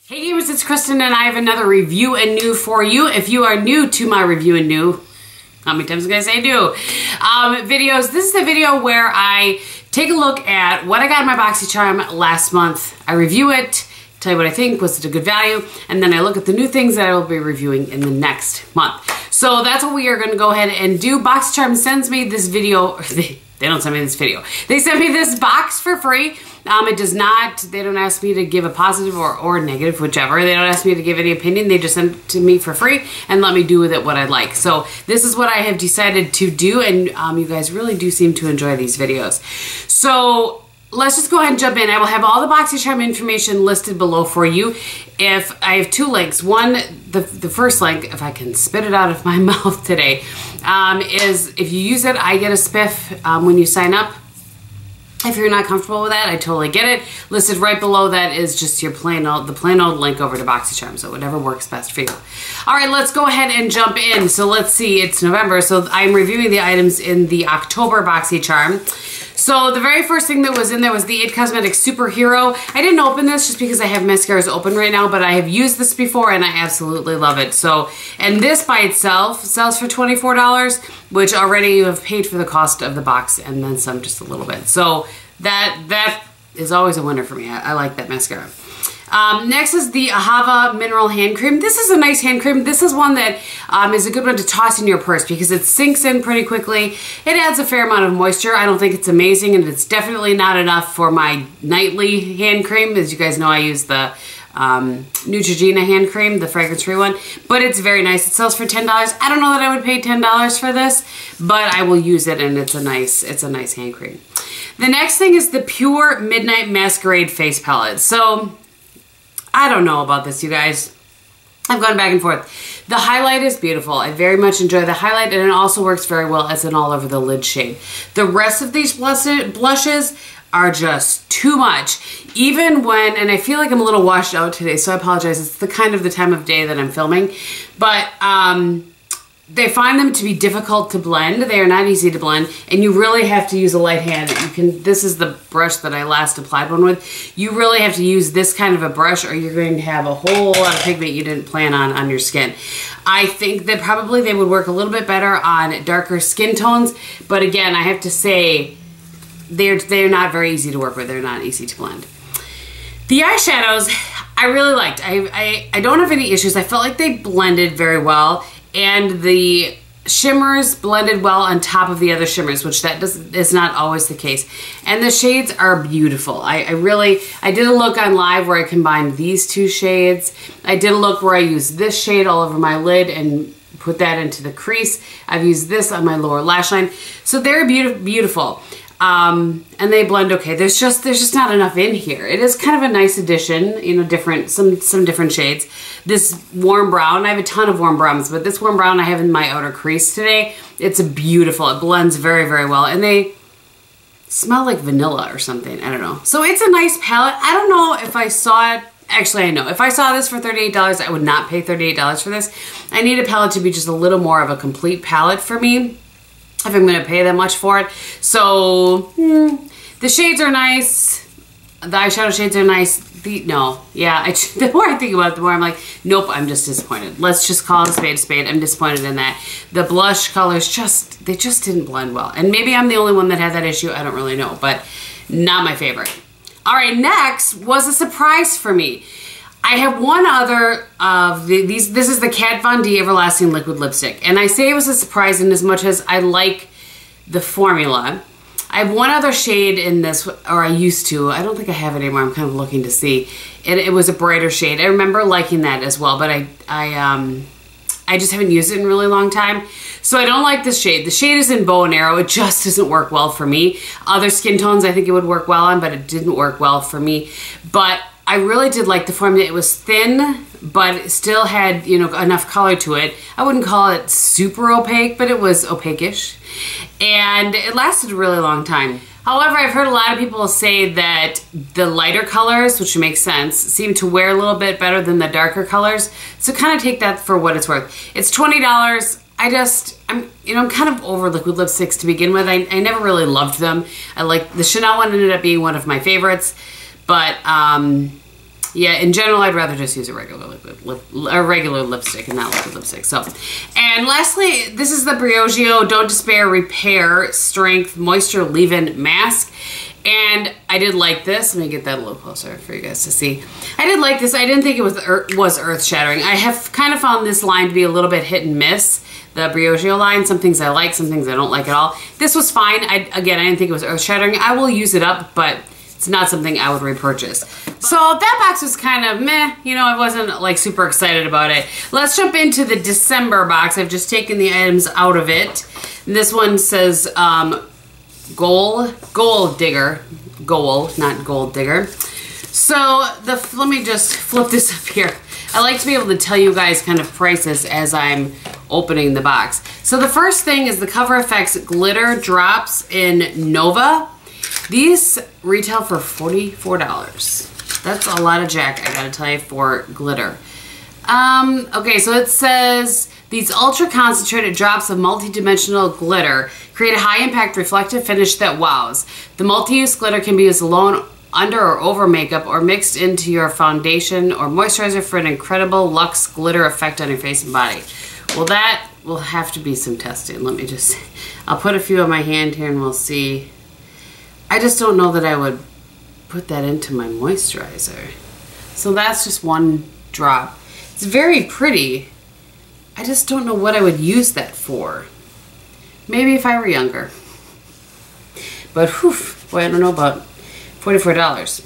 Hey gamers, it's Kristin and I have another review and new for you. If you are new to my review and new, how many times am I gonna say new? Videos, this is the video where I take a look at what I got in my BoxyCharm last month. I review it, tell you what I think, was it a good value, and then I look at the new things that I will be reviewing in the next month. So that's what we are gonna go ahead and do. BoxyCharm sends me this video, they don't send me this video. They sent me this box for free. It does not, they don't ask me to give a positive or negative, whichever. They don't ask me to give any opinion. They just send it to me for free and let me do with it what I like. So this is what I have decided to do, and you guys really do seem to enjoy these videos. So let's just go ahead and jump in. I will have all the BoxyCharm information listed below for you. If I have two links. One, the first link, if I can spit it out of my mouth today, is if you use it, I get a spiff when you sign up. If you're not comfortable with that, I totally get it. Listed right below that is just your plain old link over to BoxyCharm, so whatever works best for you. All right, let's go ahead and jump in. So let's see, it's November, so I'm reviewing the items in the October BoxyCharm. So the very first thing that was in there was the IT Cosmetics Superhero. I didn't open this just because I have mascaras open right now, but I have used this before and I absolutely love it. So, and this by itself sells for $24, which already you have paid for the cost of the box and then some, just a little bit. So that is always a winner for me. I like that mascara. Next is the Ahava Mineral Hand Cream. This is a nice hand cream. This is one that is a good one to toss in your purse because it sinks in pretty quickly. It adds a fair amount of moisture. I don't think it's amazing, and it's definitely not enough for my nightly hand cream. As you guys know, I use the Neutrogena hand cream, the fragrance-free one, but it's very nice. It sells for $10. I don't know that I would pay $10 for this, but I will use it, and it's a nice hand cream. The next thing is the Pure Midnight Masquerade Face Palette. So I don't know about this, you guys. I've gone back and forth. The highlight is beautiful. I very much enjoy the highlight, and it also works very well as an all over the lid shade. The rest of these blushes are just too much. Even when, and I feel like I'm a little washed out today, so I apologize. It's the time of day that I'm filming. But they find them to be difficult to blend. They are not easy to blend, and you really have to use a light hand. This is the brush that I last applied one with. You really have to use this kind of a brush, or you're going to have a whole lot of pigment you didn't plan on your skin. I think that probably they would work a little bit better on darker skin tones, but again, I have to say, they're not very easy to work with. They're not easy to blend. The eyeshadows, I really liked. I don't have any issues. I felt like they blended very well. And the shimmers blended well on top of the other shimmers, which is not always the case. And the shades are beautiful. I did a look on live where I combined these two shades. I did a look where I used this shade all over my lid and put that into the crease. I've used this on my lower lash line. So they're beautiful. And they blend okay. There's just not enough in here. It is kind of a nice addition, you know, some different shades. This warm brown, I have a ton of warm browns, but this warm brown I have in my outer crease today. It's beautiful. It blends very, very well, and they smell like vanilla or something. I don't know. So it's a nice palette. I don't know if I saw it. Actually, I know. If I saw this for $38, I would not pay $38 for this. I need a palette to be just a little more of a complete palette for me, if I'm going to pay that much for it. So, the shades are nice. The eyeshadow shades are nice. The more I think about it, the more I'm like, nope, I'm just disappointed. Let's just call it a spade. I'm disappointed in that. The blush colors they just didn't blend well. And maybe I'm the only one that had that issue. I don't really know, but not my favorite. All right, next was a surprise for me. I have one other of these. This is the Kat Von D Everlasting Liquid Lipstick. And I say it was a surprise in as much as I like the formula. I have one other shade in this, or I used to. I don't think I have it anymore. I'm kind of looking to see. It was a brighter shade. I remember liking that as well, but I just haven't used it in a really long time. So I don't like this shade. The shade is in Bow and Arrow. It just doesn't work well for me. Other skin tones I think it would work well on, but it didn't work well for me. But I really did like the formula. It was thin, but it still had, you know, enough color to it. I wouldn't call it super opaque, but it was opaque-ish. And it lasted a really long time. However, I've heard a lot of people say that the lighter colors, which makes sense, seem to wear a little bit better than the darker colors. So kind of take that for what it's worth. It's $20. I'm kind of over liquid lipsticks to begin with. I never really loved them. I like the Chanel one ended up being one of my favorites, but Yeah, in general, I'd rather just use a regular lipstick and not liquid lipstick. So, and lastly, this is the Briogeo Don't Despair Repair Strength Moisture Leave-In Mask. And I did like this. Let me get that a little closer for you guys to see. I did like this. I didn't think it was earth-shattering. I have kind of found this line to be a little bit hit and miss. The Briogeo line. Some things I like, some things I don't like at all. This was fine. Again, I didn't think it was earth-shattering. I will use it up, but it's not something I would repurchase. So that box was kind of meh. You know, I wasn't like super excited about it. Let's jump into the December box. I've just taken the items out of it. This one says Gold Digger. Gold, not Gold Digger. So let me just flip this up here. I like to be able to tell you guys kind of prices as I'm opening the box. So the first thing is the Cover FX Glitter Drops in Nova. These retail for $44. That's a lot of jack, I gotta tell you, for glitter. Okay, so it says, these ultra concentrated drops of multi-dimensional glitter create a high impact reflective finish that wows. The multi-use glitter can be used alone, under or over makeup, or mixed into your foundation or moisturizer for an incredible luxe glitter effect on your face and body. Well, that will have to be some testing. Let me just, I'll put a few on my hand here and we'll see. I just don't know that I would put that into my moisturizer. So that's just one drop. It's very pretty. I just don't know what I would use that for. Maybe if I were younger. But whew, boy, I don't know about $44.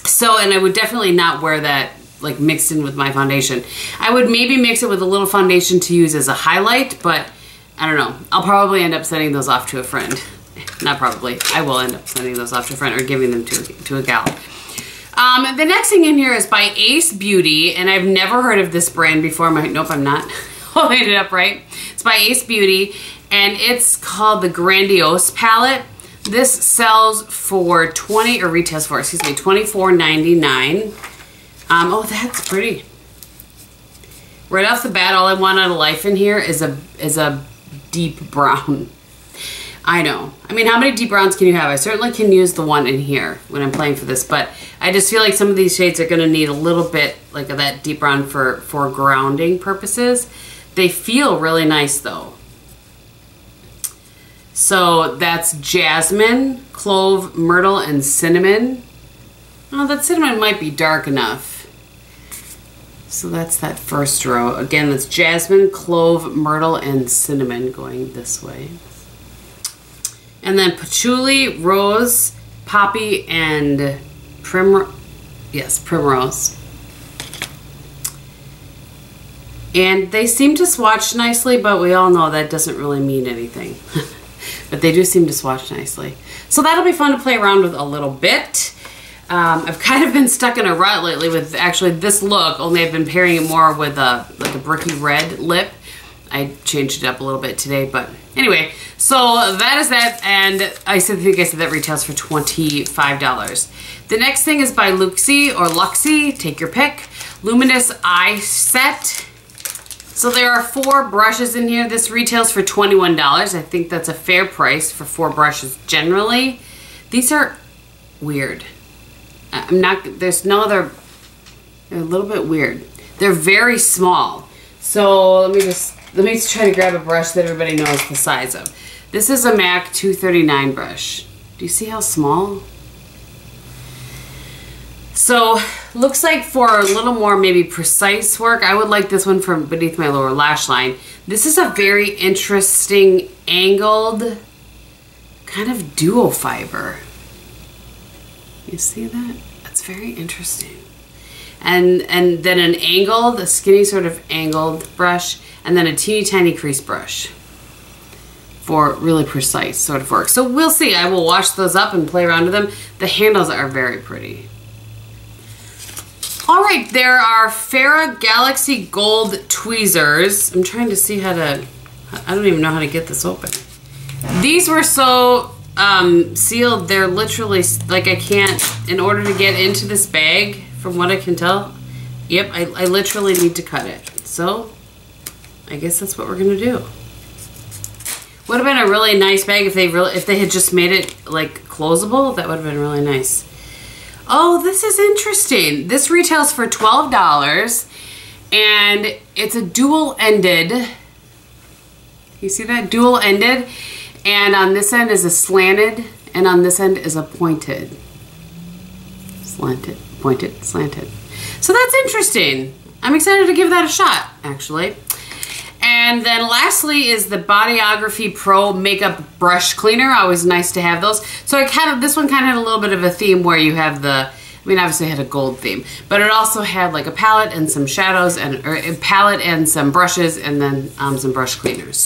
So, and I would definitely not wear that like mixed in with my foundation. I would maybe mix it with a little foundation to use as a highlight, but I don't know. I'll probably end up sending those off to a friend. Not probably. I will end up sending those off to a friend or giving them to a gal. The next thing in here is by Ace Beauty, and I've never heard of this brand before. Nope, I'm not holding it up right. It's by Ace Beauty, and it's called the Grandiose Palette. This sells for retails for, excuse me, $24.99. Oh, that's pretty. Right off the bat, all I want out of life in here is a deep brown. I know. I mean, how many deep browns can you have? I certainly can use the one in here when I'm playing for this, but I just feel like some of these shades are going to need a little bit like of that deep brown for grounding purposes. They feel really nice though. So that's jasmine, clove, myrtle, and cinnamon. Oh, that cinnamon might be dark enough. So that's that first row. Again, that's jasmine, clove, myrtle, and cinnamon going this way. And then patchouli, rose, poppy, and primrose. And they seem to swatch nicely, but we all know that doesn't really mean anything. But they do seem to swatch nicely. So that'll be fun to play around with a little bit. I've kind of been stuck in a rut lately with actually this look, only I've been pairing it more with like a bricky red lip. I changed it up a little bit today, but anyway, so that is that, and I think I said that retails for $25. The next thing is by Luxie, take your pick, Luminous Eye Set. So there are 4 brushes in here. This retails for $21. I think that's a fair price for 4 brushes generally. These are weird. There's no other, they're a little bit weird. They're very small. So let me try to grab a brush that everybody knows the size of. This is a MAC 239 brush. Do you see how small? So looks like for a little more maybe precise work, I would like this one from beneath my lower lash line. This is a very interesting angled kind of duo fiber. You see that? That's very interesting. And then an angled, a skinny sort of angled brush, and then a teeny tiny crease brush for really precise sort of work. So we'll see. I will wash those up and play around with them. The handles are very pretty. All right, there are Farrah Galaxy Gold tweezers. I'm trying to see how to, I don't even know how to get this open. These were so sealed, they're literally, like I can't, in order to get into this bag, from what I can tell, yep, I literally need to cut it. So, I guess that's what we're gonna do. Would have been a really nice bag if they had just made it like closable. That would have been really nice. Oh, this is interesting. This retails for $12 and it's a dual-ended. You see that? Dual-ended. And on this end is a slanted and on this end is a pointed. Slanted, pointed, slanted. So that's interesting. I'm excited to give that a shot, actually. And then lastly is the Bodyography Pro Makeup Brush Cleaner. Always nice to have those. So this one kind of had a little bit of a theme where you have the, I mean, obviously it had a gold theme, but it also had like a palette and some shadows and a palette and some brushes and then some brush cleaners.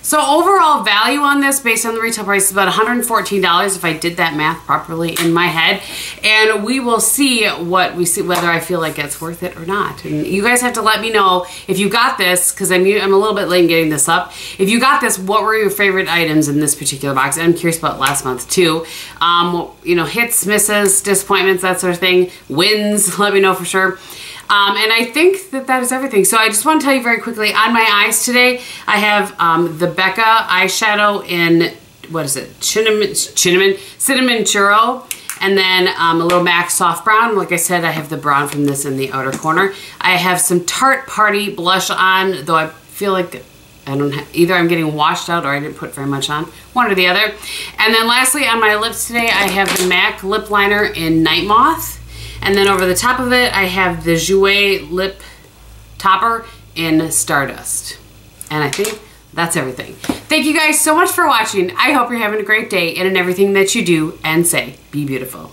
So overall value on this based on the retail price is about $114 if I did that math properly in my head. And we will see whether I feel like it's worth it or not. And you guys have to let me know if you got this, because I'm a little bit late in getting this up. If you got this, what were your favorite items in this particular box? And I'm curious about last month too. You know, hits, misses, disappointments, that sort of thing. Wins, let me know for sure. And I think that is everything. So I just want to tell you very quickly, on my eyes today, I have the Becca eyeshadow in, what is it? Cinnamon Churro. And then a little MAC Soft Brown. Like I said, I have the brown from this in the outer corner. I have some Tarte Party blush on, though I feel like I don't have, either I'm getting washed out or I didn't put very much on. One or the other. And then lastly, on my lips today, I have the MAC lip liner in Night Moth. And then over the top of it, I have the Jouer lip topper in Stardust. And I think that's everything. Thank you guys so much for watching. I hope you're having a great day and in everything that you do and say. Be beautiful.